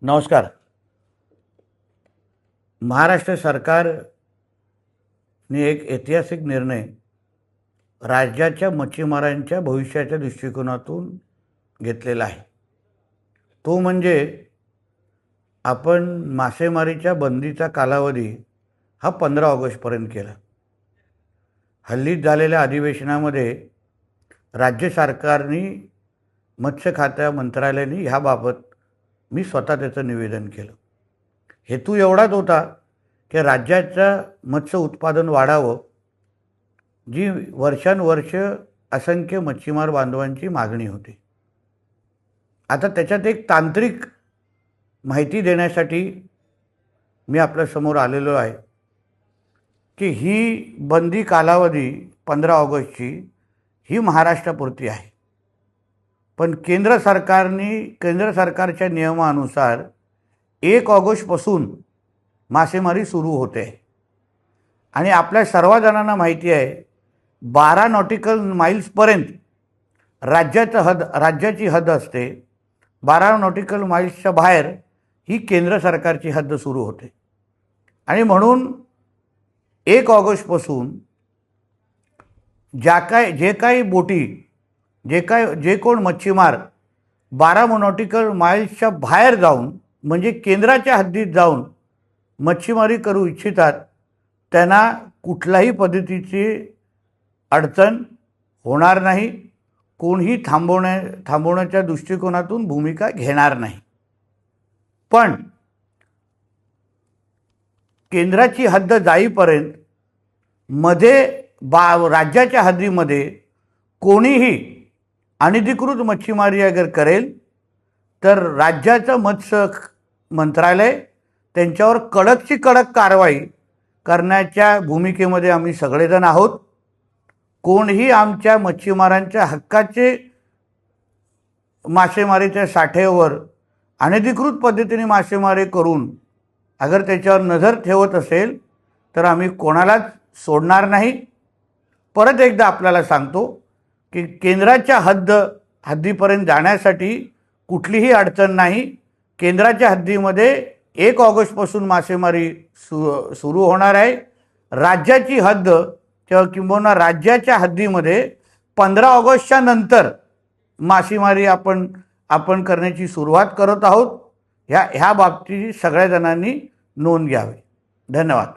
नमस्कार. महाराष्ट्र सरकारने एक ऐतिहासिक निर्णय राज्याच्या मच्छीमारांच्या भविष्याच्या दृष्टिकोनातून घेतलेला आहे. तो म्हणजे आपण मासेमारीच्या बंदीचा कालावधी हा 15 ऑगस्टपर्यंत केला. हल्लीच झालेल्या अधिवेशनामध्ये राज्य सरकारने मत्स्य खात्या मंत्रालयाने ह्याबाबत मी स्वतः त्याचं निवेदन केलं. हेतू एवढाच होता की राज्याचं मत्स्य उत्पादन वाढावं, जी वर्षानुवर्ष असंख्य मच्छीमार बांधवांची मागणी होती. आता त्याच्यात एक तांत्रिक माहिती देण्यासाठी मी आपल्यासमोर आलेलो आहे की ही बंदी कालावधी 15 ऑगस्टची ही महाराष्ट्रापुरती आहे. पण केंद्र सरकारच्या नियमानुसार 1 ऑगस्टपासून मासेमारी सुरू होते आणि आपल्या सर्वजणांना माहिती आहे 12 नॉटिकल माईल्सपर्यंत राज्याची हद्द असते. 12 नॉटिकल माईल्सच्या बाहेर ही केंद्र सरकारची हद्द सुरू होते आणि म्हणून 1 ऑगस्टपासून जे काही बोटी जे कोण मच्छीमार 12 नॉटिकल माईल्सच्या बाहेर जाऊन म्हणजे केंद्राच्या हद्दीत जाऊन मच्छीमारी करू इच्छितात त्यांना कुठल्याही पद्धतीची अडचण होणार नाही. कोणीही थांबवण्याच्या दृष्टिकोनातून भूमिका घेणार नाही. पण केंद्राची हद्द जाईपर्यंत मध्ये राज्याच्या हद्दीमध्ये कोणीही अनधिकृत मच्छीमारी अगर करेल तर राज्याचं मत्स्य मंत्रालय त्यांच्यावर कडकची कडक कारवाई करण्याच्या भूमिकेमध्ये आम्ही सगळेजण आहोत. कोणीही आमच्या मच्छीमारांच्या हक्काचे मासेमारीच्या साठ्यावर अनधिकृत पद्धतीने मासेमारी करून अगर त्याच्यावर नजर ठेवत असेल तर आम्ही कोणालाच सोडणार नाही. परत एकदा आपल्याला सांगतो की केंद्राच्या हद्दीपर्यंत जाण्यासाठी कुठलीही अडचण नाही. केंद्राच्या हद्दीमध्ये 1 ऑगस्टपासून मासेमारी सुरू होणार आहे. राज्याची हद्द किंवा राज्याच्या हद्दीमध्ये 15 ऑगस्टच्या नंतर मासेमारी आपण करण्याची सुरुवात करत आहोत. ह्या बाबतीत सगळ्या जणांनी नोंद घ्यावी. धन्यवाद.